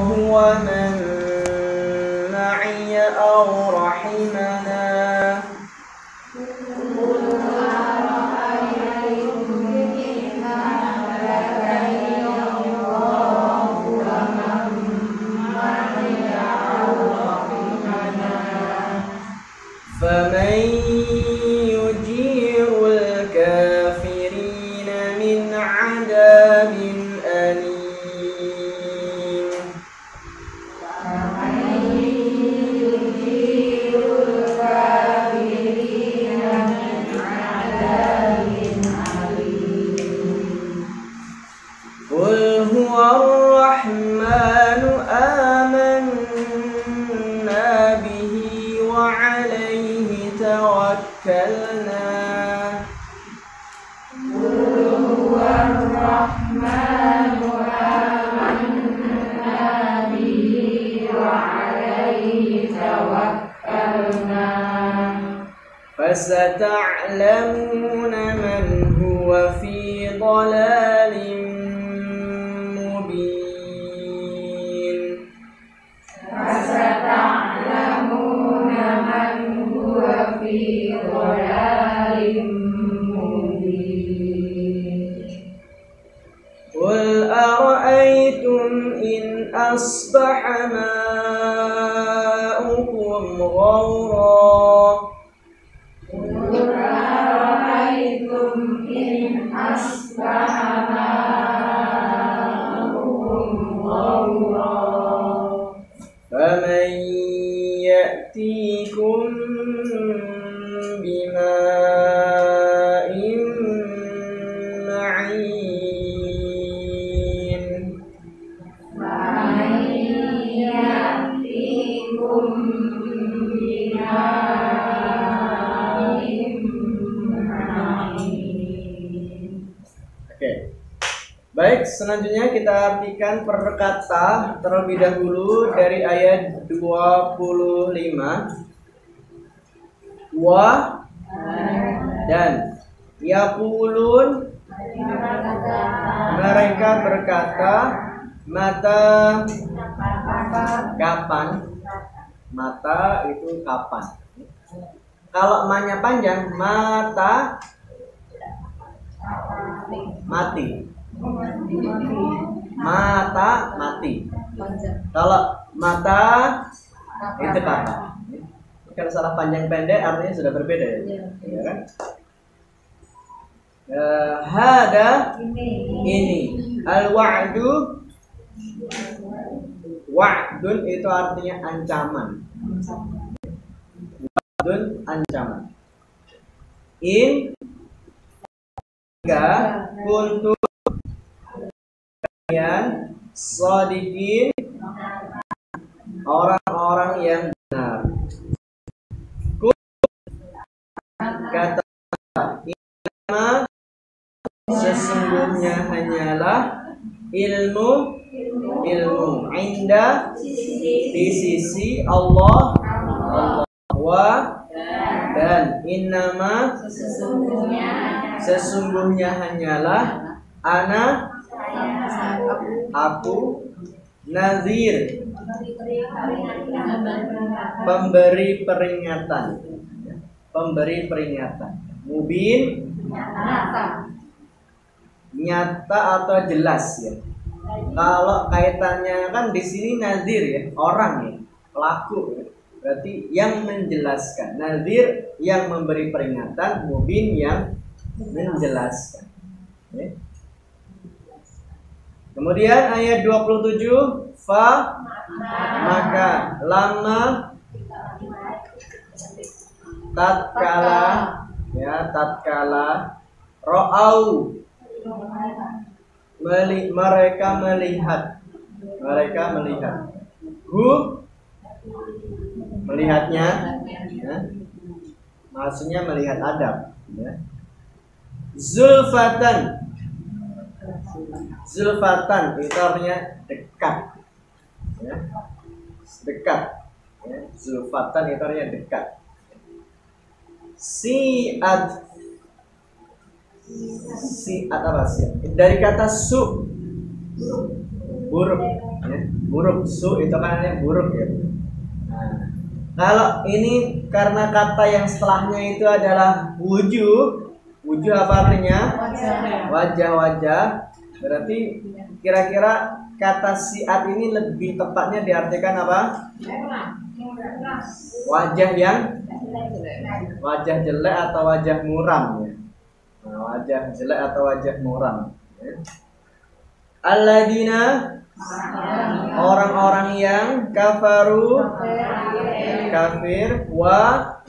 ومن معي أو رحمنا فمن يجير الكافرين من عذاب أليم قل هو الرحمن آمنا به وعليه توكلنا فستعلمون من هو في ضلال مبين قل أرأيتم إن أصبح ماؤكم غورا فمن يأتيكم بماء معين Oke. Baik, selanjutnya kita artikan per kata terlebih dahulu dari ayat 25. Wa dan yaqulun, mereka berkata, mata kapan? Mata itu kapan? Kalau ma-nya panjang, mata mati. Mata mati. Kalau mata itu kapan? Kalau salah panjang pendek artinya sudah berbeda ya, ya kan? Hada ini al-wa'du. Wa'dun itu artinya ancaman. Wa'dun ancaman. In jika untuk kalian shadiqin, orang-orang yang benar. Kata inna, sesungguhnya hanyalah ilmu inda, di sisi Allah, wa dan innama, sesungguhnya hanyalah ana, aku nazir, pemberi peringatan, mubin, nyata atau jelas ya. Kalau kaitannya kan di sini nazir ya, orang ya, pelaku ya. Berarti yang menjelaskan. Nazir yang memberi peringatan, mubin yang menjelaskan. Ya. Kemudian ayat 27, fa maka lama tatkala ro'au mereka melihat melihatnya ya. Maksudnya melihat Adam ya. Zulfatan itu artinya dekat ya. Dekat ya. Zulfatan itu artinya dekat. Si'at apa sih? Dari kata su, buruk ya. buruk. Su itu kan artinya buruk ya. Nah, kalau ini karena kata yang setelahnya itu adalah wujuh. Wujuh apa artinya? Wajah-wajah. Berarti kira-kira kata siat ini lebih tepatnya diartikan apa? Wajah jelek atau wajah muram ya. Nah, wajah jelek atau wajah muram ya. Alladzina, orang-orang yang kafaru, kafir, wa,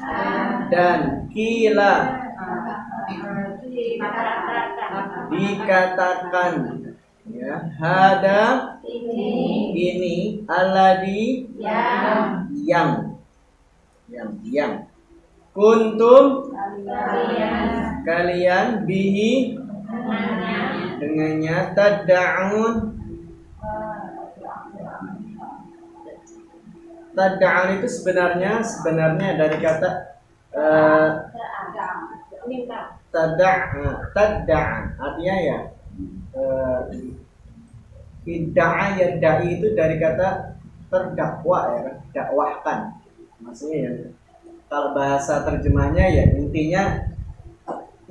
dan kila, dikatakan ya, hada, ini, alladhi, yang kuntum, kalian, bihi, dengannya, tad'un. Tad'un itu sebenarnya dari kata tad'an, artinya ya idda'a yadda'i itu dari kata terdakwa ya, dakwahkan. Maksudnya ya, kalau bahasa terjemahnya ya intinya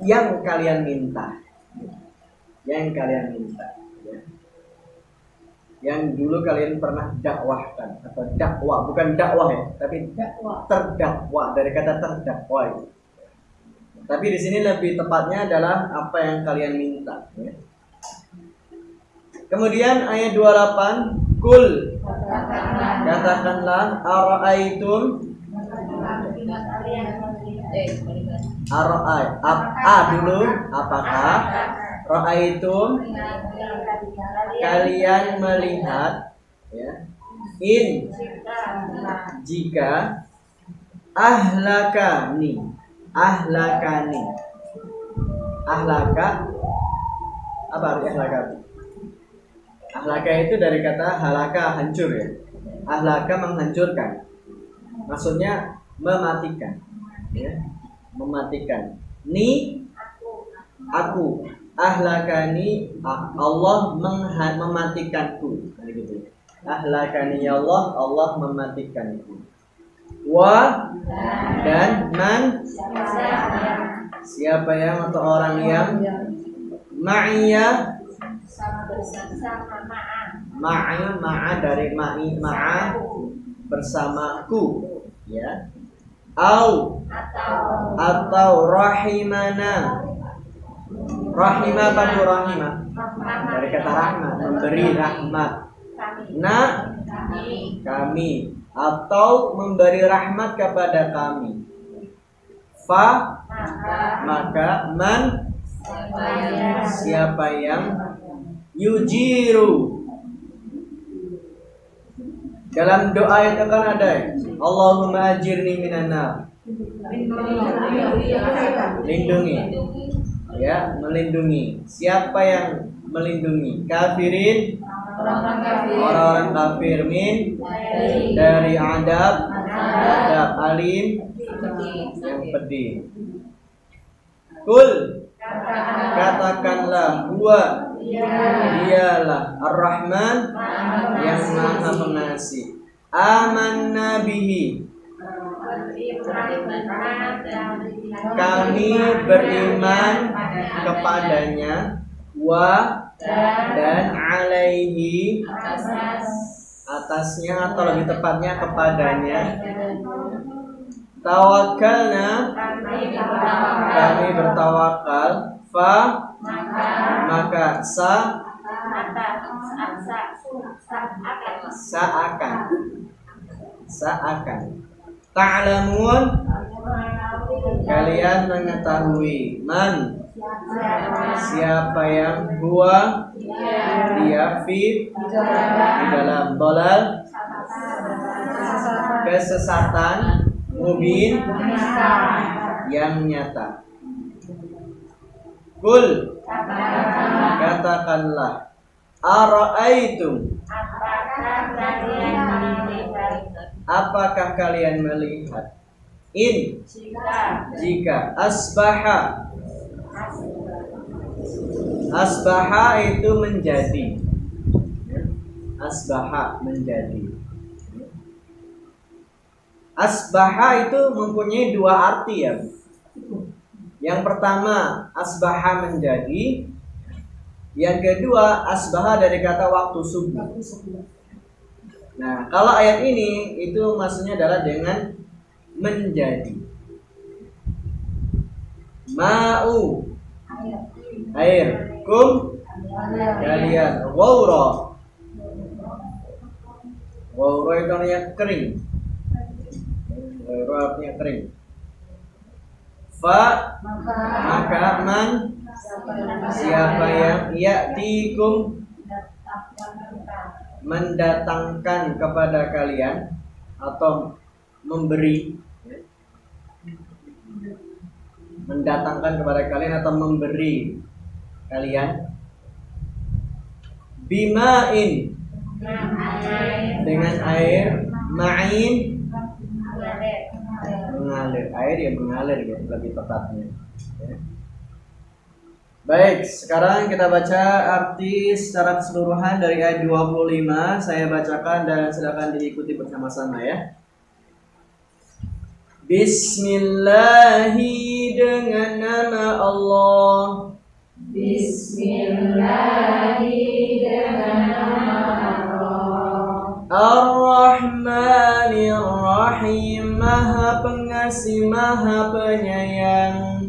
yang kalian minta. Yang kalian minta ya. Yang dulu kalian pernah dakwahkan atau dakwah, bukan dakwah ya, tapi terdakwa dari kata terdakwa itu. Tapi di sini lebih tepatnya adalah apa yang kalian minta ya. Kemudian ayat 28, kul, katakanlah, ara'aitum, dulu, apakah, ra'aitum, kalian melihat ya, in, jika, ahlakani, ahlaka, apa arti ahlaka? Ahlaka itu dari kata halaka, hancur ya. Ahlaka menghancurkan, maksudnya mematikan ya. Mematikan. Ni, aku. Ahlakani, Allah mematikanku. Gitu. Ahlakani ya Allah, Allah mematikanku. Wa, dan man, siapa yang atau orang yang ma'iyah, ma'a dari ma'a bersamaku ya. Atau rahimana. Rahimah apa itu rahimah? Dari kata rahmat, memberi rahmat. Kami, atau memberi rahmat kepada kami. Fa, maka, man, siapa yang yujiru. Dalam doa itu kan ada Allahumma ajirni minan nar. Lindungi ya, melindungi. Siapa yang melindungi? Kafirin, orang-orang kafir, min, dari adab alim yang pedih. Kul, katakanlah, huwa, dialah Ar-Rahman yang Maha Pengasih. Amanna bihi, kami beriman kepadanya. Wa, dan alaihi, atasnya atau lebih tepatnya kepadanya. Tawakkalna, kami bertawakal. Fa, maka seakan ta'lamun, kalian mengetahui. Man, siapa yang huwa, dia fi, di dalam dolal, kesesatan, mubin, yang nyata. Kul, katakanlah, ara'aitum, apakah kalian melihat? In, jika asbaha itu menjadi. asbaha menjadi. Asbaha itu mempunyai dua arti ya. Yang pertama asbaha menjadi, yang kedua asbaha dari kata waktu subuh. Nah, kalau ayat ini itu maksudnya adalah dengan menjadi. Ma'u air, kum kalian, wawra. Wawra itu artinya kering. Wawra artinya kering. Fa maka man siapa yang ya'tikum mendatangkan kepada kalian atau memberi, mendatangkan kepada kalian atau memberi kalian bima'in dengan air, ma'in mengalir, air yang mengalir ya, lebih tepatnya ya. Baik, sekarang kita baca arti secara keseluruhan dari ayat 25. Saya bacakan dan silakan diikuti bersama-sama ya. Bismillahi dengan nama Allah. Bismillahi dengan nama Allah. Ar-Rahmanir-Rahim, Maha Pengasih, Maha Penyayang.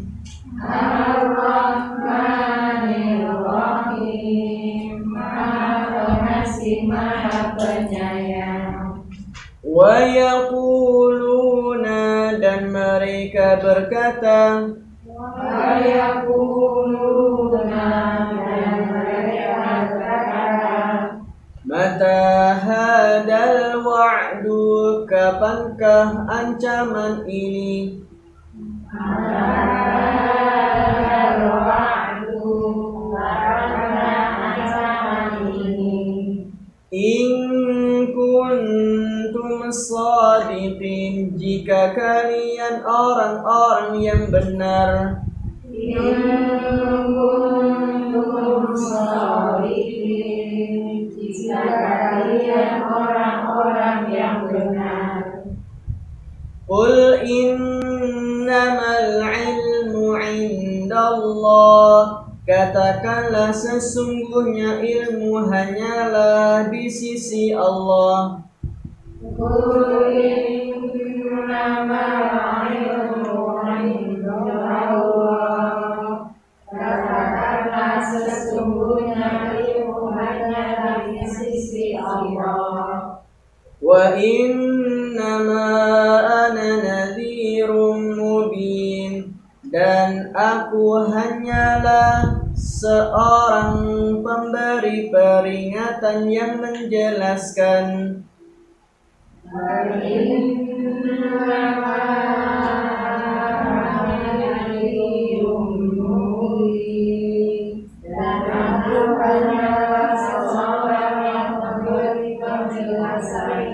Ar-Rahmanir-Rahim, Maha Pengasih, Maha Penyayang. Wa yaquluna, dan mereka berkata, Wa yaquluna, dan mereka berkata, mata hadal wa'du, kapankah ancaman ini? In kuntum shadiqin, jika kalian orang-orang yang benar. In kuntum shadiqin, jika kalian orang-orang yang benar. Qul innamal ilmu indallah, katakanlah sesungguhnya ilmu hanyalah di sisi Allah. Qul innamal ilmu indallah, katakanlah sesungguhnya ilmu hanyalah di sisi Allah. Wa innama ana nadhirum mubin, dan aku hanyalah seorang pemberi peringatan yang menjelaskan. Wa innama ana nadhirum mubin, dan aku hanyalah seorang yang memberi penjelasan.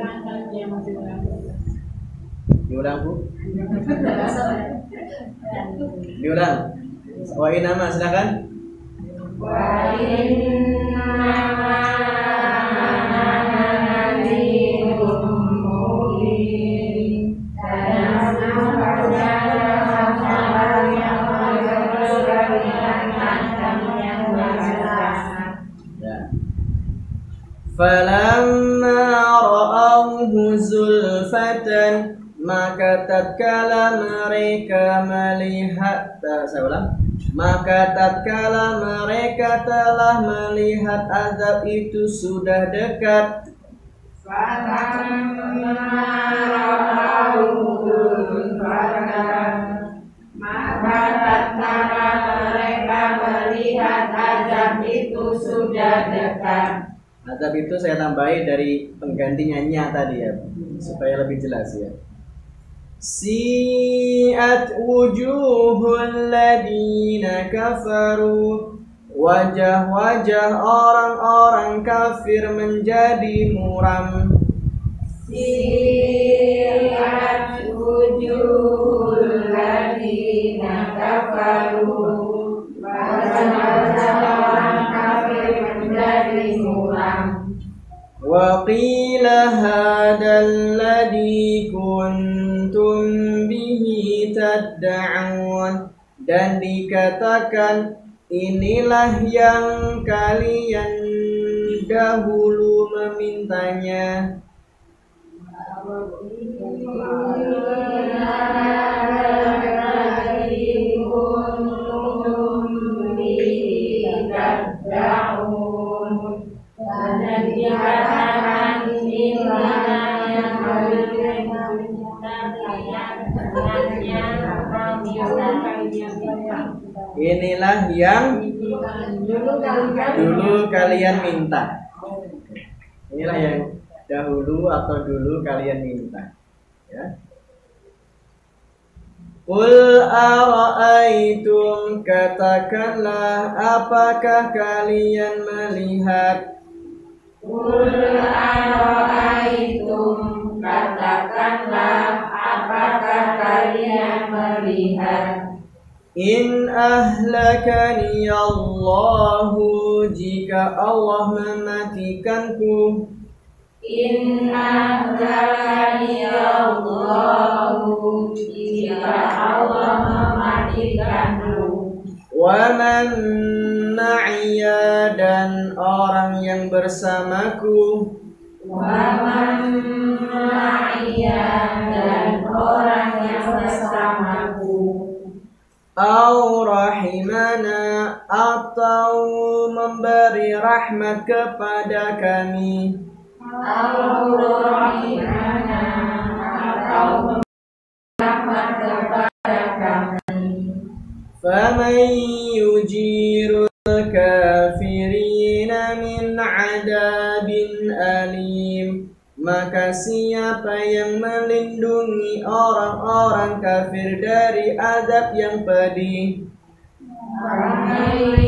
Diulang Bu. Diulang. Wa innama, silakan. Wa innama ana nadhirum mubin, dan aku hanyalah seorang yang memberi peringatan yang menjelaskan. Ya. Falamma ra'awhu zulfatan, maka tatkala mereka melihat, saya ulang, maka tatkala mereka telah melihat azab itu sudah dekat. Falamma ra'awhu zulfatan, maka tatkala mereka melihat azab itu sudah dekat. Azab itu saya tambahi dari penggantinya nya tadi ya, supaya lebih jelas ya. Si'at wujuhul ladina kafaru, wajah-wajah orang-orang kafir menjadi muram. Si'at wujuhul ladina kafaru, wajah-wajah orang kafir menjadi muram. Wa hadzal ladzi kuntum bihi tad'un, dan dikatakan inilah yang kalian dahulu memintanya. Inilah yang dulu kalian minta. Inilah yang dahulu atau dulu kalian minta. Ya. Qul ara'aitum, katakanlah apakah kalian melihat. Qul ara'aitum, katakanlah apakah kalian melihat. In ahlakani Allahu, jika Allah mematikanku. In ahlakani Allahu, jika Allah mematikanku. Wa man ma'iya, dan orang yang bersamaku. Wa man ma'iya, dan orang yang bersamaku. Au rahimana, atau memberi rahmat kepada kami. Au rahimana, atau memberi rahmat kepada kami. Faman yujirul kafirina min adabin alim, maka siapa yang melindungi orang-orang kafir dari azab yang pedih. Faman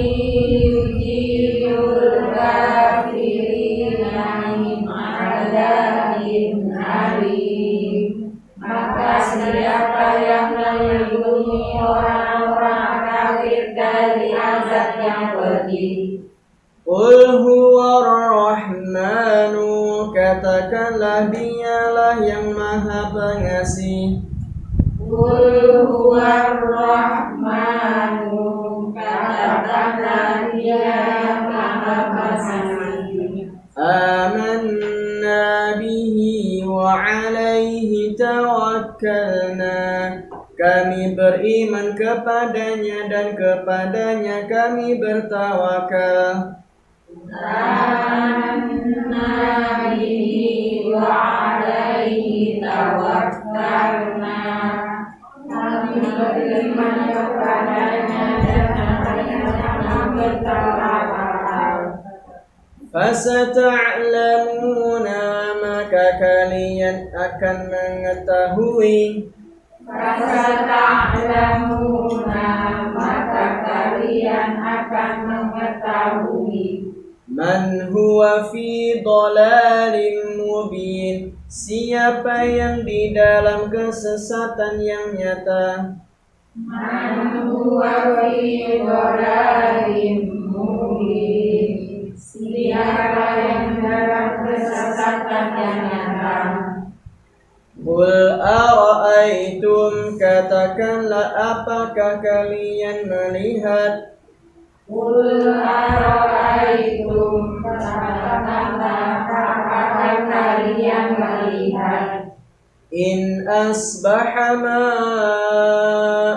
yujirul kafirina min adabin alim, maka siapa yang melindungi orang-orang kafir dari azab yang pedih. Qul huwar rahmanu, katakanlah dialah yang maha pengasih. Qul huwar rahmanu, katakanlah dia yang maha pengasih. Amanna bihi wa alaihi tawakkalna, kami beriman kepadanya dan kepadanya kami bertawakal. Amanna bihi wa alaihi tawakkalna, kami beriman kepadanya dan kami bertawakal. Fasata'lamuna, maka kalian akan mengetahui. Fasata'lamuna, maka kalian akan mengetahui. Man huwa fi dhalalim mubin, siapa yang di dalam kesesatan yang nyata. Man huwa fi dhalalim mubin, siapa yang dalam kesesatan yang nyata. Qul ara'aitum, katakanlah apakah kalian melihat. Qul ara'aitum, katakanlah apakah kalian melihat. In asbaha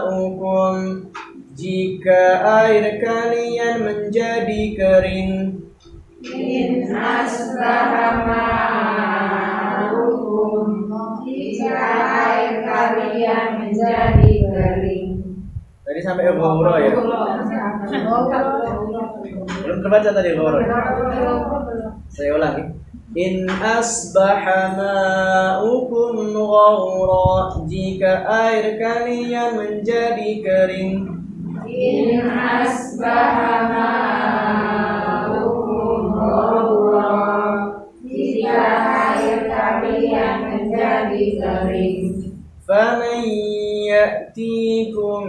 ma'ukum, jika air kalian menjadi kering. In asbaha ma'ukum, jika air kalian menjadi kering. Tadi sampai ghawra ya? Belum terbaca tadi ghawra. Saya ulangi. In asbaha ma'ukum ghawra, jika air kalian menjadi kering. In asbaha ma'ukum ghawra, jika air kalian menjadi kering. Faman ya'tikum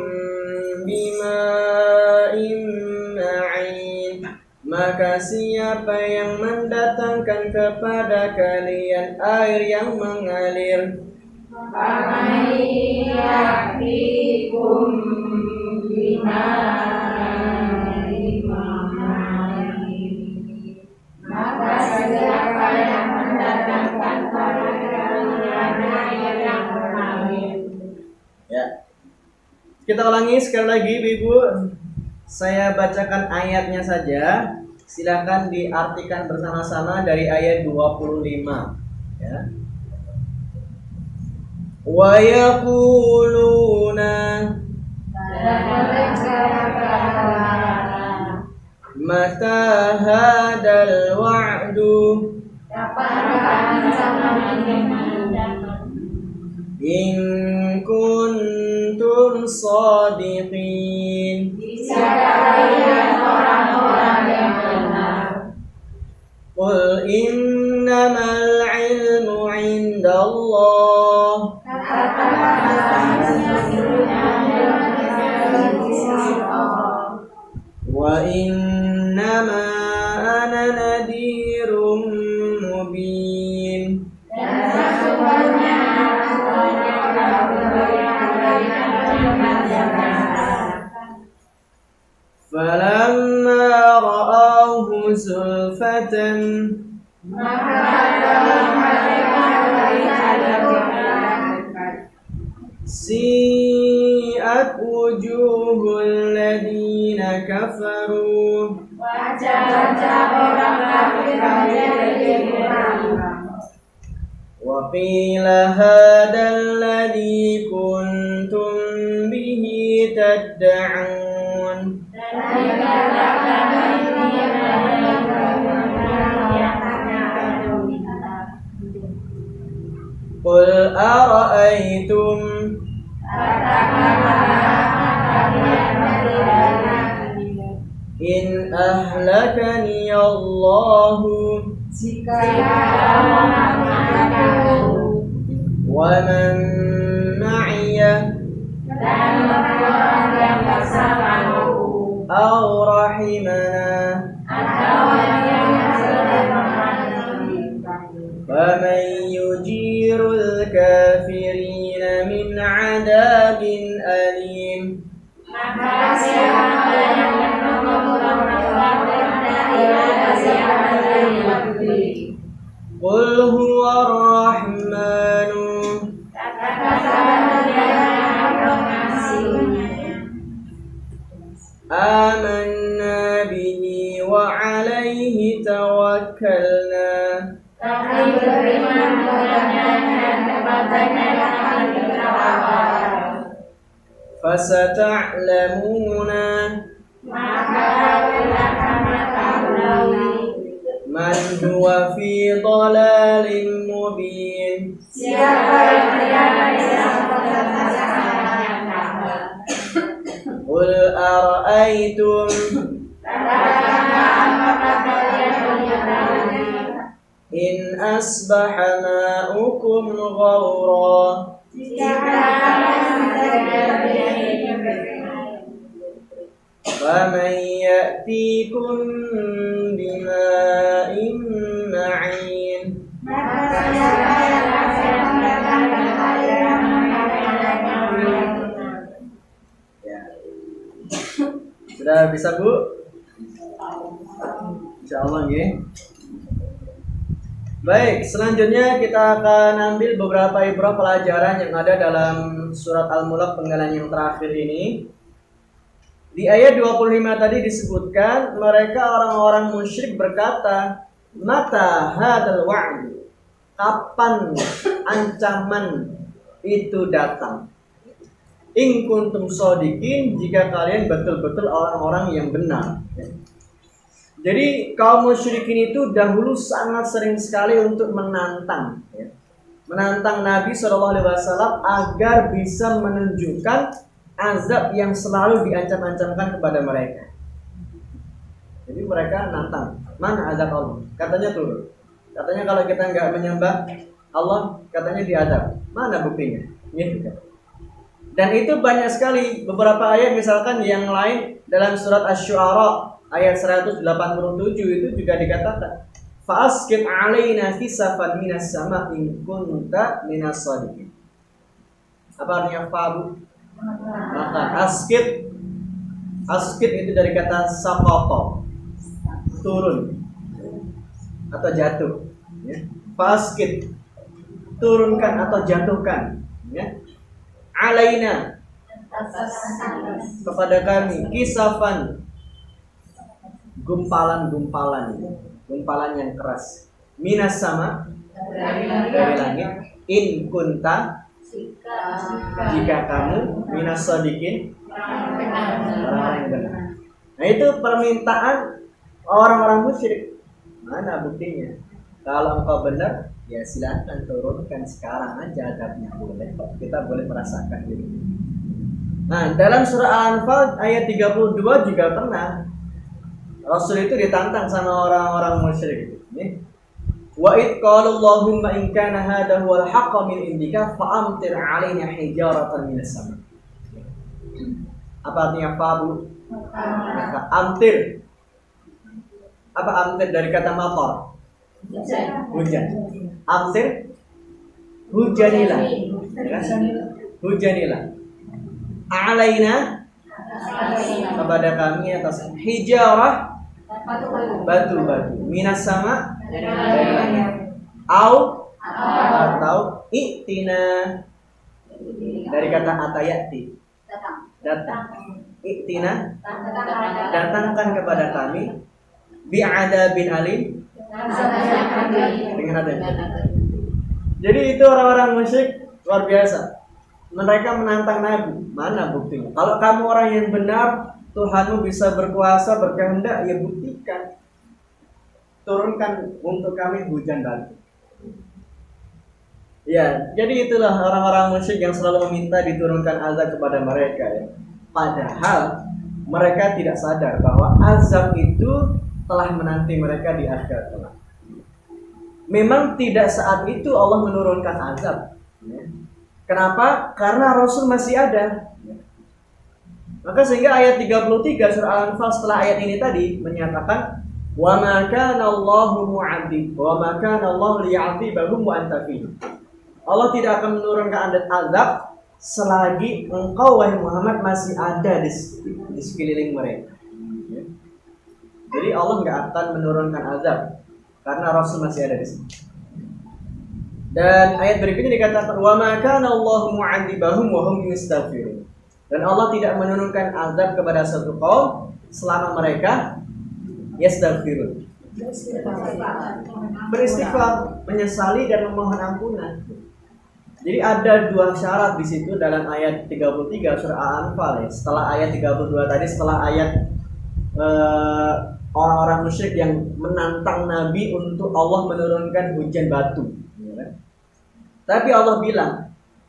bima'in ma'in, maka maka siapa yang mendatangkan kepada kalian air yang mengalir, maka siapa yang mendatangkan kepada kalian air yang mengalir. Ya. Kita ulangi sekali lagi, Ibu. Saya bacakan ayatnya saja. Silakan diartikan bersama-sama dari ayat 25. Ya. Wa yaquluna mata hadal wa'du in kuntum shadiqin. Qul innamal ilmu indallah wa innama ana nadhirum mubin. Falamma ra'awhu zulfatan si'at wujuhul ladina kafaru wa qila hadal ladzi kuntum bihi tad'un. Qul ara'aytum in ahlakani Allahu wa man ma'iya aw rahimana faman yujirul kafirina min adabin alim. Qul huwa ar-rahmanu amanna bihi wa alayhi tawakkalna fasata'lamuna man huwa fi dhalalin mubin. Qul ara'aytum in asbaha ma'ukum ghawra faman ya'tikum bima'in ma'in. Sudah bisa, Bu? Insyaallah nggih. Baik, selanjutnya kita akan ambil beberapa ibrah pelajaran yang ada dalam surat Al-Mulk penggalan yang terakhir ini. Di ayat 25 tadi disebutkan mereka orang-orang musyrik berkata, mata hadal wa'd, kapan ancaman itu datang? In kuntum shadiqin, jika kalian betul-betul orang-orang yang benar. Jadi kaum musyrikin itu dahulu sangat sering sekali untuk menantang, menantang Nabi SAW agar bisa menunjukkan azab yang selalu diancam-ancamkan kepada mereka. Jadi mereka nantang, mana azab Allah? Katanya turun. Katanya kalau kita nggak menyembah Allah, katanya diadab. Mana buktinya? Dan itu banyak sekali. Beberapa ayat misalkan yang lain dalam surat Asy-Syu'ara ayat 187 itu juga dikatakan fa'asqit 'alaina kisafan minas sama' in kunta minas shadiqin. Apa artinya fa? Maka asqit itu dari kata saqata, turun atau jatuh, ya. Fa'asqit, turunkan atau jatuhkan, ya. 'Alaina, kepada kami, kisafan, gumpalan yang keras, minas sama, dari langit, in kunta, jika kamu, minas shadiqin, orang yang benar. Nah itu permintaan orang-orang musyrik. Mana buktinya? Kalau engkau benar, ya silakan turunkan sekarang aja adabnya, boleh. Kita boleh merasakan gitu. Nah, dalam surah Al-Anfal ayat 32 juga pernah Rasul itu ditantang sama orang-orang musyrik. Wa id qala Allahumma in kana hadha huwal haqqu min indika fa'amtir 'alaina hijaratan minas sama'. Apa artinya fabu? Amtir. Apa amtir dari kata matar? Hujan. Amtir, hujanilah. Hujanilah. Alaina, kepada kami atas hijarah, batu-batu, minas sama, dari langit. Atau i'tina, dari kata atayati, datang. I'tina, datangkan kepada kami bi'adabin alim, dengan adab. Jadi itu orang-orang musyrik luar biasa. Mereka menantang Nabi. Mana buktinya? Kalau kamu orang yang benar, Tuhanmu bisa berkuasa, berkehendak, ya buktikan. Turunkan untuk kami hujan batu. Ya, jadi itulah orang-orang musyrik yang selalu meminta diturunkan azab kepada mereka, ya. Padahal mereka tidak sadar bahwa azab itu telah menanti mereka di akhirat kelak. Memang tidak saat itu Allah menurunkan azab, ya. Kenapa? Karena Rasul masih ada. Maka sehingga ayat 33 surah Al-Anfal setelah ayat ini tadi menyatakan wa ma kana Allahu mu'adzib wa ma kana Allahu liya'dzibahum wa anta fihim. Allah tidak akan menurunkan azab selagi engkau wahai Muhammad masih ada di sekeliling mereka. Jadi Allah nggak akan menurunkan azab karena Rasul masih ada di sini. Dan ayat berikutnya dikatakan wa ma kana Allahu mu'adzibahum wa hum yastaghfirun. Dan Allah tidak menurunkan azab kepada satu kaum selama mereka yastaghfirun, beristighfar, menyesali dan memohon ampunan. Jadi ada dua syarat di situ dalam ayat 33 surah Al-Anfal, ya. Setelah ayat 32 tadi, setelah ayat orang-orang musyrik yang menantang Nabi untuk Allah menurunkan hujan batu. Tapi Allah bilang,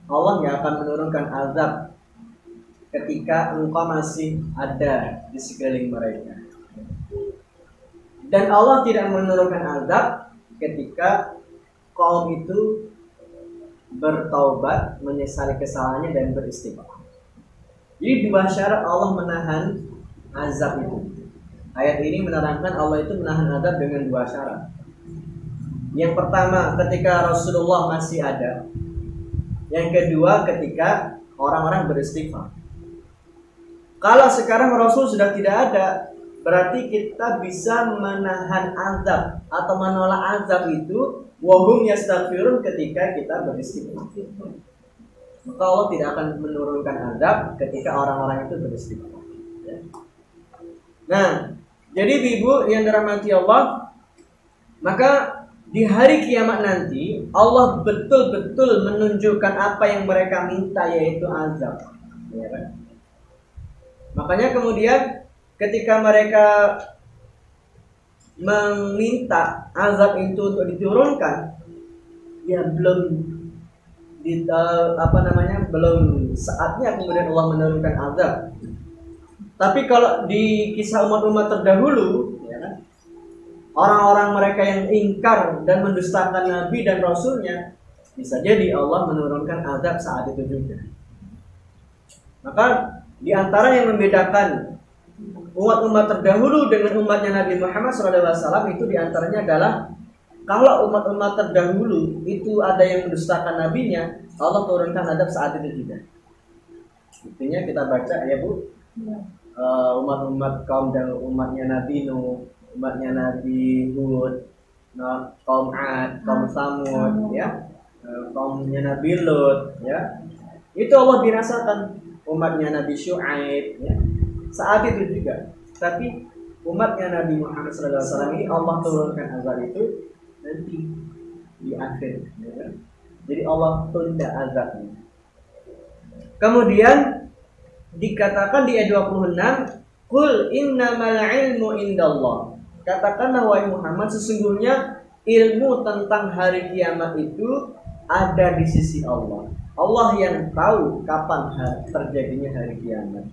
Allah nggak akan menurunkan azab ketika engkau masih ada di sekeliling mereka. Dan Allah tidak menurunkan azab ketika kaum itu bertaubat, menyesali kesalahannya dan beristighfar. Jadi dua syarat Allah menahan azab itu. Ayat ini menerangkan Allah itu menahan azab dengan dua syarat. Yang pertama ketika Rasulullah masih ada. Yang kedua ketika orang-orang beristighfar. Kalau sekarang Rasul sudah tidak ada, berarti kita bisa menahan azab atau menolak azab itu wahum yastaghfirun ketika kita beristighfar. Maka Allah tidak akan menurunkan azab ketika orang-orang itu beristighfar. Nah, jadi ibu yang dirahmati Allah, maka di hari kiamat nanti Allah betul-betul menunjukkan apa yang mereka minta, yaitu azab, ya kan? Makanya kemudian ketika mereka meminta azab itu untuk diturunkan, ya belum belum saatnya kemudian Allah menurunkan azab. Tapi kalau di kisah umat-umat terdahulu, ya kan, orang-orang mereka yang ingkar dan mendustakan Nabi dan Rasulnya, bisa jadi Allah menurunkan azab saat itu juga. Maka di antara yang membedakan umat-umat terdahulu dengan umatnya Nabi Muhammad SAW itu diantaranya adalah kalau umat-umat terdahulu itu ada yang mendustakan nabinya, Allah turunkan adab saat itu juga. Intinya kita baca ya Bu, umat-umat kaum dan umatnya Nabi Nuh, umatnya Nabi Hud, kaum Ad, kaum Samud, ya, kaumnya Nabi Lut, ya, itu Allah binasakan. Umatnya Nabi Syuaib, ya, saat itu juga. Tapi umatnya Nabi Muhammad SAW ini Allah turunkan azab itu nanti di akhir, ya. Jadi Allah tunda azabnya. Kemudian dikatakan di ayat 26, Qul innamal ilmu indallah. Katakanlah wahai Muhammad, sesungguhnya ilmu tentang hari kiamat itu ada di sisi Allah. Allah yang tahu kapan terjadinya hari kiamat.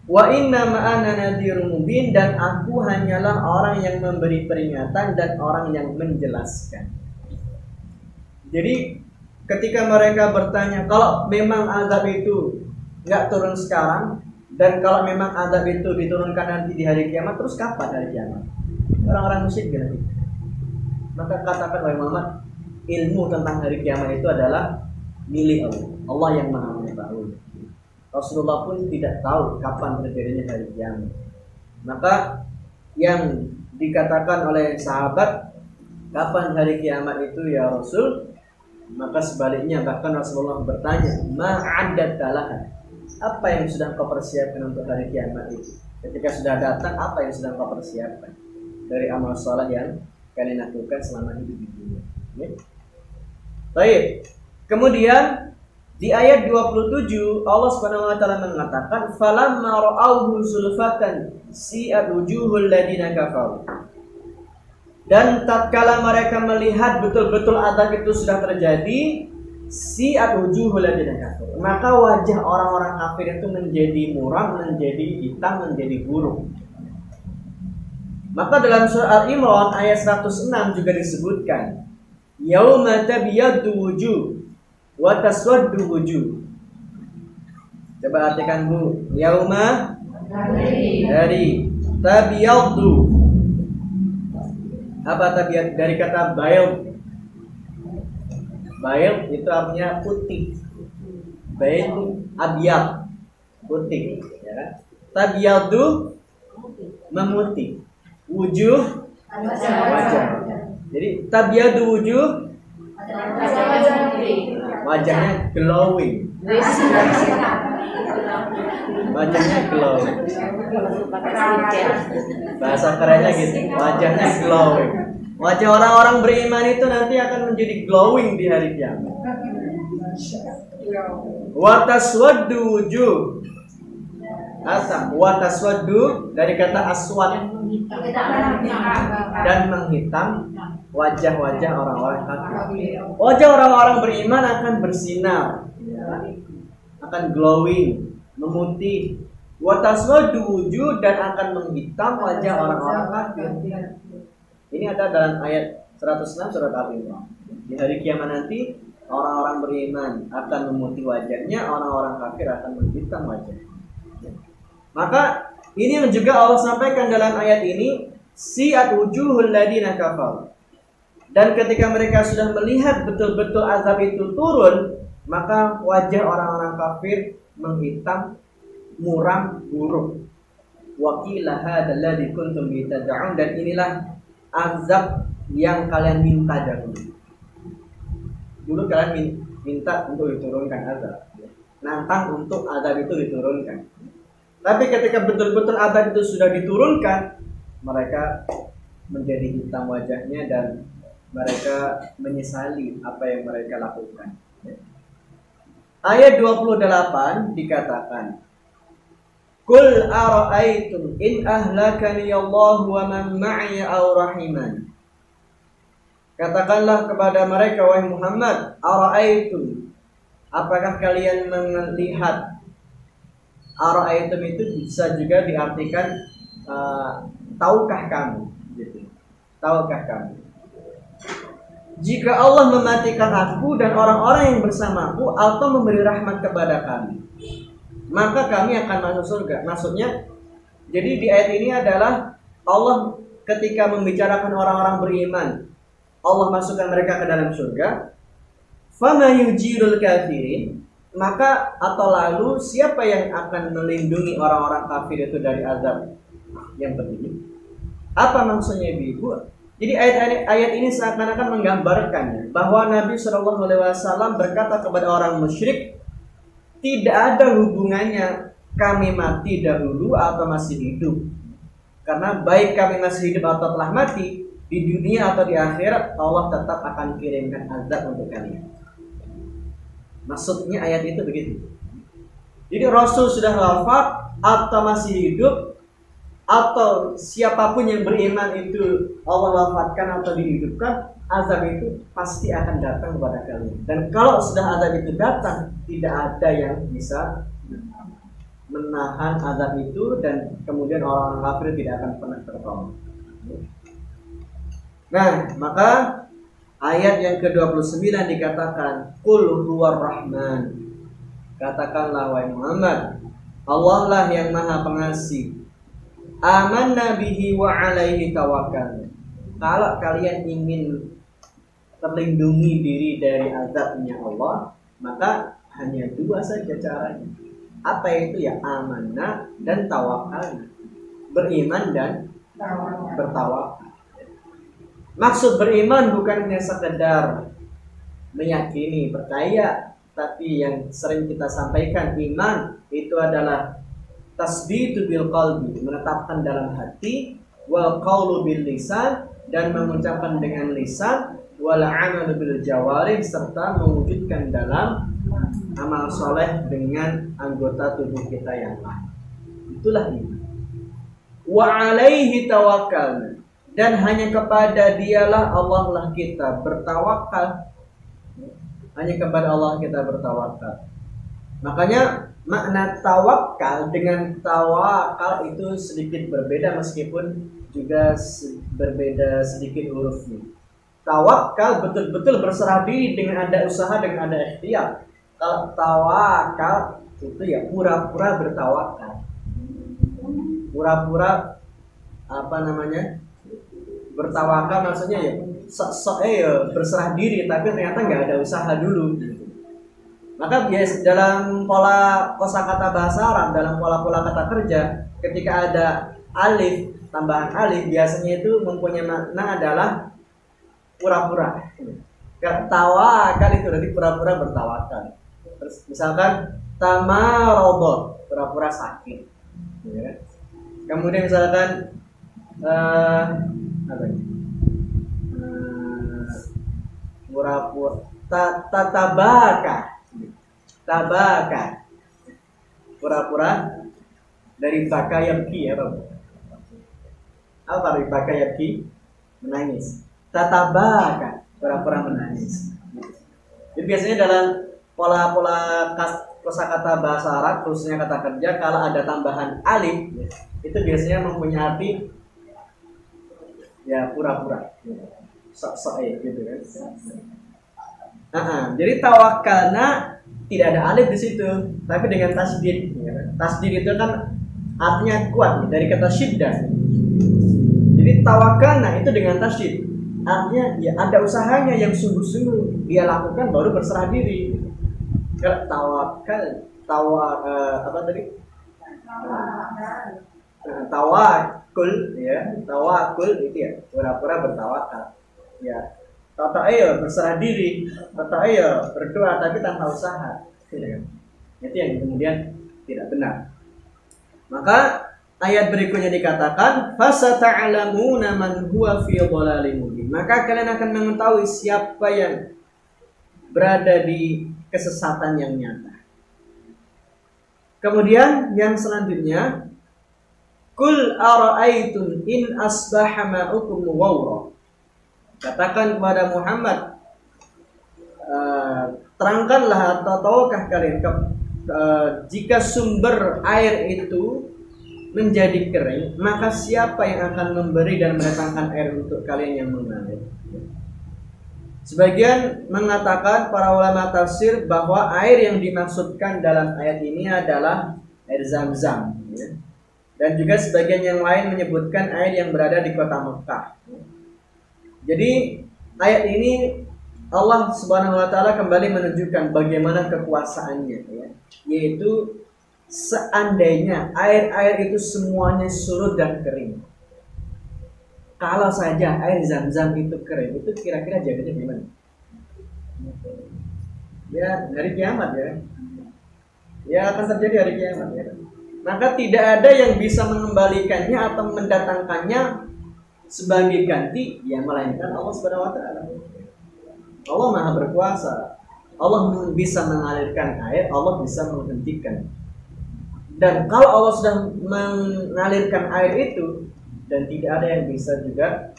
Wa inna ma'ana nadhirun mubin, dan aku hanyalah orang yang memberi peringatan dan orang yang menjelaskan. Jadi ketika mereka bertanya, kalau memang azab itu nggak turun sekarang, dan kalau memang azab itu diturunkan nanti di hari kiamat, terus kapan hari kiamat? Orang-orang musyrik gitu. Maka katakan wahai Muhammad, ilmu tentang hari kiamat itu adalah milik Allah. Allah yang Maha mengetahui. Rasulullah pun tidak tahu kapan terjadinya hari kiamat. Maka yang dikatakan oleh sahabat, kapan hari kiamat itu ya Rasul? Maka sebaliknya bahkan Rasulullah bertanya, ma'addattalaha, apa yang sudah kau persiapkan untuk hari kiamat itu? Ketika sudah datang, apa yang sudah kau persiapkan dari amal sholat yang kalian lakukan selama hidup di dunia? Ya? Baik. Kemudian di ayat 27 Allah Subhanahu wa taala mengatakan, falamma ra'awhu zulfatan si'at wujuhul ladina kafaru. Dan tatkala mereka melihat betul-betul azab itu sudah terjadi, si'at wujuhul ladina kafaru, maka wajah orang-orang kafir itu menjadi muram, menjadi hitam, menjadi buruk. Maka dalam surah Al-Imran ayat 106 juga disebutkan, yauma tabyaddu wujuh wa taswaddu wujuh. Coba artikan Bu, yauma dari tabyaddu. Apa tabyad? Dari kata bayad. Bayad itu artinya putih. Bayad abyad, putih, ya. Tabyaddu memutih. Wujuh wajah. Jadi tabyaddu wujuh, wajahnya glowing. Wajahnya glowing. Bahasa kerennya gitu, wajahnya glowing. Wajah orang-orang beriman itu nanti akan menjadi glowing di hari kiamat. Wa taswaddu wujuh. Asam, wa taswaddu dari kata aswad, dan menghitam wajah-wajah orang-orang kafir. Wajah orang-orang beriman akan bersinar, akan glowing, memutih. Wa taswaddu wujuh, dan akan menghitam wajah orang-orang kafir. Ini ada dalam ayat 106 surat Al-Imran. Di hari kiamat nanti orang-orang beriman akan memutih wajahnya, orang-orang kafir akan menghitam wajahnya. Maka ini yang juga Allah sampaikan dalam ayat ini, si'at wujuhul ladina kafar. Dan ketika mereka sudah melihat betul-betul azab itu turun, maka wajah orang-orang kafir menghitam, muram, buruk. Wa qila hadzal ladzi kuntum tad'un, dan inilah azab yang kalian minta dahulu. Dulu kalian minta untuk diturunkan azab, nantang untuk azab itu diturunkan. Tapi ketika betul-betul azab itu sudah diturunkan, mereka menjadi hitam wajahnya dan mereka menyesali apa yang mereka lakukan. Ayat 28 dikatakan, Qul ara'aytum in ahlakani Allah wa man ma'i aw rahiman. Katakanlah kepada mereka, wahai Muhammad, ara'aytum, apakah kalian melihat? Ara'aytum itu bisa juga diartikan tahukah kamu, gitu. Tahukah kamu? Jika Allah mematikan aku dan orang-orang yang bersamaku atau memberi rahmat kepada kami, maka kami akan masuk surga. Maksudnya Jadi di ayat ini adalah Allah ketika membicarakan orang-orang beriman, Allah masukkan mereka ke dalam surga. Fama yujirul kafirin, maka atau lalu siapa yang akan melindungi orang-orang kafir itu dari azab yang pedih? Apa maksudnya Ibu? Jadi ayat ini seakan-akan menggambarkan bahwa Nabi Shallallahu Alaihi Wasallam berkata kepada orang musyrik, tidak ada hubungannya kami mati dahulu atau masih hidup. Karena baik kami masih hidup atau telah mati, di dunia atau di akhirat Allah tetap akan kirimkan azab untuk kalian. Maksudnya ayat itu begitu. Jadi Rasul sudah wafat atau masih hidup, atau siapapun yang beriman itu Allah wafatkan atau dihidupkan, azab itu pasti akan datang kepada kalian. Dan kalau sudah azab itu datang, tidak ada yang bisa menahan azab itu, dan kemudian orang kafir tidak akan pernah tertolong. Nah, maka ayat yang ke-29 dikatakan Qul huwar rahman. Katakanlah wahai Muhammad, Allah lah yang maha pengasih. Amanna bihi wa alaihi tawakkal. Kalau kalian ingin terlindungi diri dari azabnya Allah, maka hanya dua saja caranya. Apa itu ya? Amanah dan tawakal. Beriman dan bertawakal. Maksud beriman bukan hanya sekedar meyakini, percaya, tapi yang sering kita sampaikan, iman itu adalah tasbitu bil qalbi, menetapkan dalam hati, wal qaulu bil lisan, dan mengucapkan dengan lisan, wal amalu bil jawarih, serta mewujudkan dalam amal soleh dengan anggota tubuh kita yang lain. Itulah iman. Wa alaihi tawakkalna, dan hanya kepada dialah Allah lah kita bertawakal. Hanya kepada Allah kita bertawakal. Makanya makna tawakal dengan tawakal itu sedikit berbeda, meskipun juga berbeda sedikit hurufnya. Tawakal betul-betul berserah diri dengan ada usaha, dengan ada ikhtiar. Kalau tawakal itu ya pura-pura bertawakal. Pura-pura bertawakal maksudnya ya berserah diri, tapi ternyata nggak ada usaha dulu. Maka biasa dalam pola kosakata bahasa Arab, dalam pola-pola kata kerja, ketika ada alif, tambahan alif, biasanya itu mempunyai makna adalah pura-pura. Tawakal itu berarti pura-pura bertawakal. Terus misalkan tamarodot, pura-pura sakit. Ya. Kemudian misalkan pura-pura tabaka, pura-pura dari baka yabki, apa dari baka yabki? Menangis. Tatabaka, pura-pura menangis. Jadi biasanya dalam pola-pola kosakata bahasa Arab, khususnya kata kerja, kalau ada tambahan alif, itu biasanya mempunyai arti ya pura-pura, sok-sok gitu kan. Jadi tawakalna tidak ada alif di situ, tapi dengan tasdid. Tasdid itu kan artinya kuat dari kata syiddah. Jadi tawakalna itu dengan tasdid, artinya ya ada usahanya yang sungguh-sungguh dia lakukan baru berserah diri. Kalau tawakal, tawakul ya, tawakul itu ya pura-pura bertawakal. Ya, tata berserah diri, tata berdoa tapi tanpa usaha. Itu yang kemudian tidak benar. Maka ayat berikutnya dikatakan fasata'lamuna man huwa fi dhalalin mubin. Maka kalian akan mengetahui siapa yang berada di kesesatan yang nyata. Kemudian yang selanjutnya, Qul ara'aytum in asbaha ma'ukum ghawra. Katakan kepada Muhammad, terangkanlah atau tahukah kalian jika sumber air itu menjadi kering, maka siapa yang akan memberi dan mendatangkan air untuk kalian yang mengalir? Sebagian mengatakan para ulama tafsir bahwa air yang dimaksudkan dalam ayat ini adalah air Zam-Zam, ya. Dan juga sebagian yang lain menyebutkan air yang berada di kota Mekah. Jadi ayat ini Allah Subhanahu wa taala kembali menunjukkan bagaimana kekuasaannya ya. Yaitu seandainya air-air itu semuanya surut dan kering. Kalau saja air Zam-Zam itu kering, itu kira-kira jadinya gimana? Ya, hari kiamat ya. Ya akan terjadi hari kiamat ya. Maka tidak ada yang bisa mengembalikannya atau mendatangkannya sebagai ganti, ya melainkan Allah Subhanahu wa taala. Allah Maha berkuasa. Allah bisa mengalirkan air, Allah bisa menghentikan. Dan kalau Allah sudah mengalirkan air itu, dan tidak ada yang bisa juga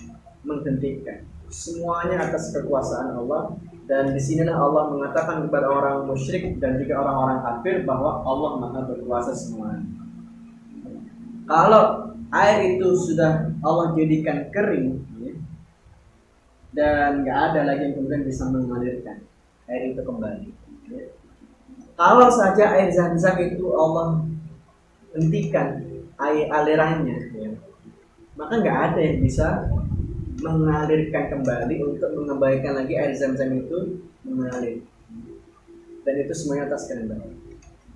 menghentikan. Semuanya atas kekuasaan Allah. Dan disinilah Allah mengatakan kepada orang musyrik dan juga orang-orang kafir bahwa Allah Maha berkuasa semuanya. Kalau air itu sudah Allah jadikan kering ya, dan nggak ada lagi yang kemudian bisa mengalirkan air itu kembali ya. Kalau saja air Zam-Zam itu Allah hentikan air alirannya ya, maka nggak ada yang bisa mengalirkan kembali untuk mengembalikan lagi air Zam-Zam itu mengalir. Dan itu semuanya atas kehendak.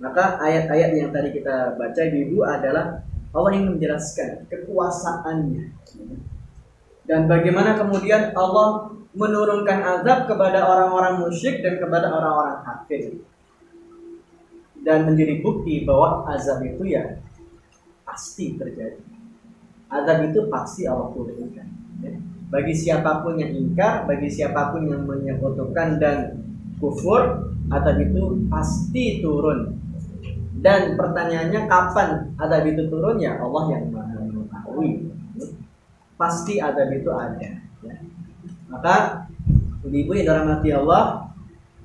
Maka ayat-ayat yang tadi kita baca dulu adalah Allah ingin menjelaskan kekuasaannya dan bagaimana kemudian Allah menurunkan azab kepada orang-orang musyrik dan kepada orang-orang kafir, dan menjadi bukti bahwa azab itu ya pasti terjadi. Azab itu pasti Allah turunkan ya. Bagi siapapun yang ingkar, bagi siapapun yang menyekutukan dan kufur, azab itu pasti turun. Dan pertanyaannya kapan azab itu turun, ya Allah yang Maha mengetahui. Pasti azab itu ada ya. Maka ibu yang dirahmati Allah,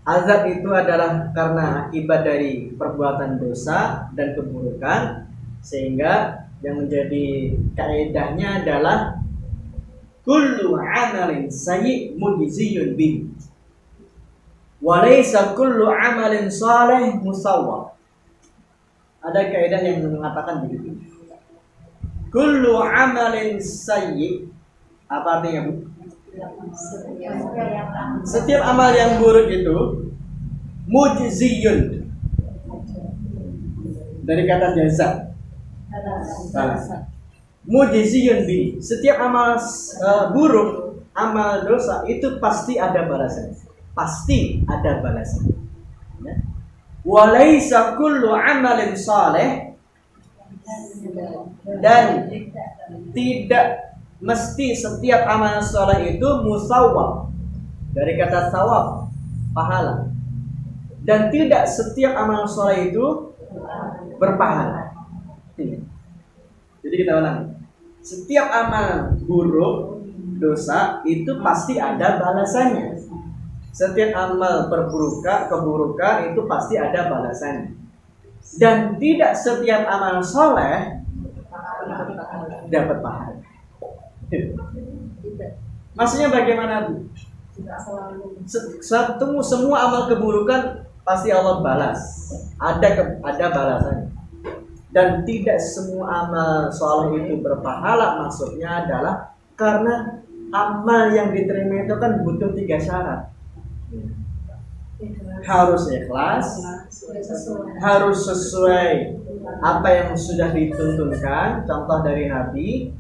azab itu adalah karena akibat dari perbuatan dosa dan keburukan, sehingga yang menjadi kaidahnya adalah kullu amalin sayyi mujziyun bih wa laysa kullu amalin salih musawwar. Ada kaidah yang mengatakan begitu. Kullu amalin sayyi, apa artinya Bu? Setiap amal yang buruk itu mujziyun, dari kata jaza. Mujziyun bi. Setiap amal buruk, amal dosa itu pasti ada balasan. Pasti ada balasan. Ya. Walaysa kullu amalin saleh, dan tidak mesti setiap amal saleh itu musawwab, dari kata sawab, pahala. Dan tidak setiap amal saleh itu berpahala. Jadi kita ulang. Setiap amal buruk, dosa itu pasti ada balasannya. Setiap amal keburukan itu pasti ada balasannya. Dan tidak setiap amal soleh dapat pahala. Maksudnya bagaimana Bu? Semua amal keburukan pasti Allah balas. Ada balasannya. Dan tidak semua amal soleh itu berpahala. Maksudnya adalah karena amal yang diterima itu kan butuh 3 syarat. Harus ikhlas, harus sesuai apa yang sudah dituntunkan, contoh dari Nabi,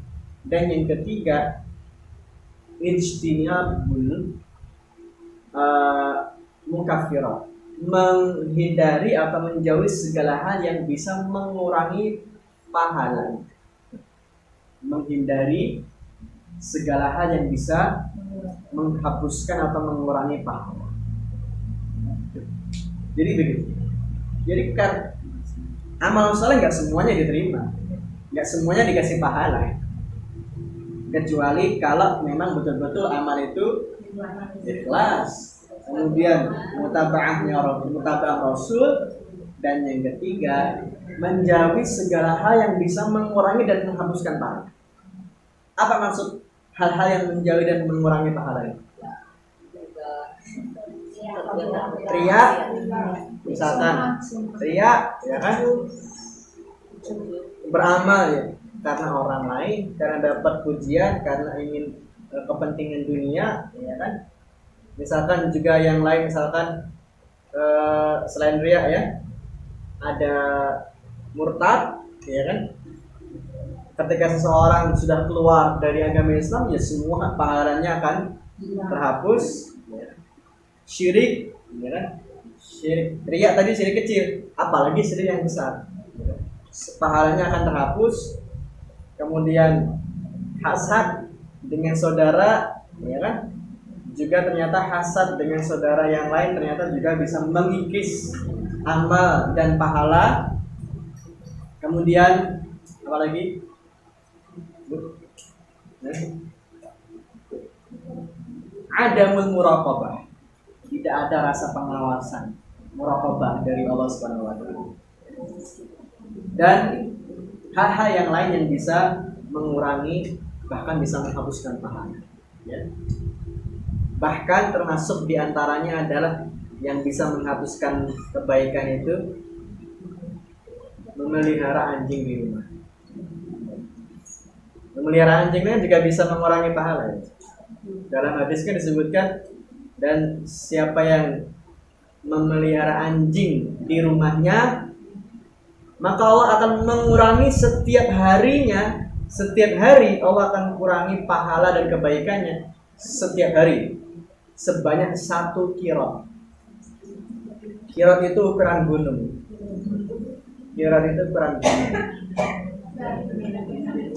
dan yang ketiga ijtinabul mukaffirat, menghindari atau menjauhi segala hal yang bisa mengurangi pahala, menghindari segala hal yang bisa menghapuskan atau mengurangi pahala. Jadi begitu. Jadi kan amal soleh nggak semuanya diterima, nggak semuanya dikasih pahala, kecuali kalau memang betul-betul amal itu ikhlas, kemudian mutaba'ah Rasul, dan yang ketiga menjauhi segala hal yang bisa mengurangi dan menghapuskan pahala. Apa maksud hal-hal yang menjauhi dan mengurangi pahala itu? Riya, misalkan riya, ya kan? beramal ya karena orang lain, karena dapat pujian, karena ingin kepentingan dunia, ya kan? Misalkan juga yang lain, misalkan selain riya ya, ada murtad, ya kan? Ketika seseorang sudah keluar dari agama Islam, ya semua pahalanya akan terhapus. Ya. Syirik, ya kan? Syirik, riya tadi syirik kecil, apalagi syirik yang besar. Ya. Pahalanya akan terhapus. Kemudian hasad dengan saudara, ya kan? Juga ternyata hasad dengan saudara yang lain ternyata juga bisa mengikis amal dan pahala. Kemudian apa lagi? Adamul muraqabah. Tidak ada rasa pengawasan, muraqabah dari Allah Subhanahu wa taala. Dan hal-hal yang lain yang bisa mengurangi, bahkan bisa menghapuskan pahala. Ya. Bahkan termasuk diantaranya adalah yang bisa menghapuskan kebaikan itu memelihara anjing di rumah. Memelihara anjing kan juga bisa mengurangi pahala. Ya. Dalam hadis kan disebutkan, dan siapa yang memelihara anjing di rumahnya, maka Allah akan mengurangi setiap harinya, setiap hari Allah akan kurangi pahala dan kebaikannya setiap hari sebanyak 1 qirot. Qirot itu ukuran gunung. Qirot itu ukuran gunung.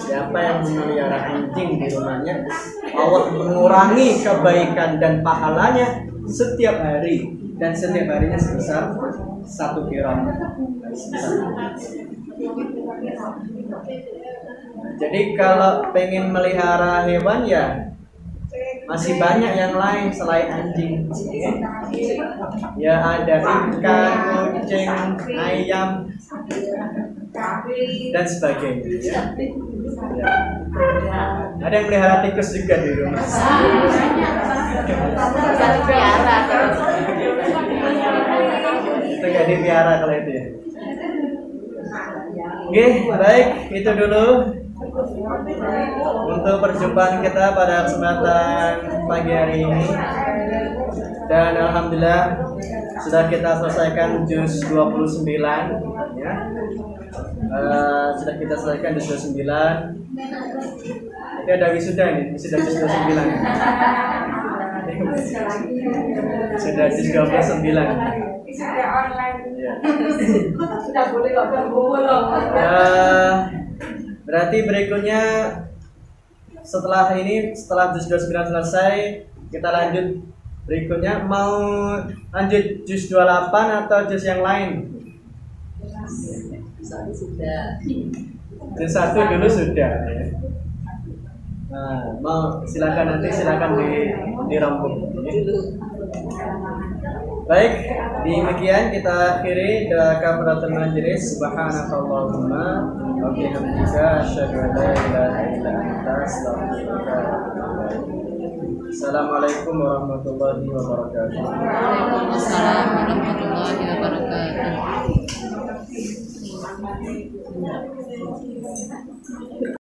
Siapa yang memelihara anjing di rumahnya, Allah mengurangi kebaikan dan pahalanya setiap hari, dan setiap harinya sebesar 1 qirot. Jadi kalau pengen melihara hewan ya masih banyak yang lain selain anjing. Ya ada ikan, kucing, ayam dan sebagainya. Ya. Ada yang melihara tikus juga di rumah. Itu nggak dipelihara kalau itu ya. Oke, baik, itu dulu untuk perjumpaan kita pada kesempatan pagi hari ini. Dan alhamdulillah sudah kita selesaikan juz 29 ya. Sudah kita selesaikan juz 29. Jadi ada wisuda ini, wisuda juz 29. Sudah juz 29. Ya. Sudah boleh berarti berikutnya setelah ini, setelah juz 29 selesai, kita lanjut berikutnya. Mau lanjut juz 28 atau juz yang lain? Juz 1 dulu sudah. Nah, mau silakan, nanti silakan dirambut. Baik, demikian kita akhiri doa kafaratul majlis. Subhanakallahumma wa bihamdika asyhadu an la ilaha illa anta astaghfiruka wa atubu ilaik. Assalamualaikum warahmatullahi wabarakatuh. Waalaikumsalam warahmatullahi wabarakatuh.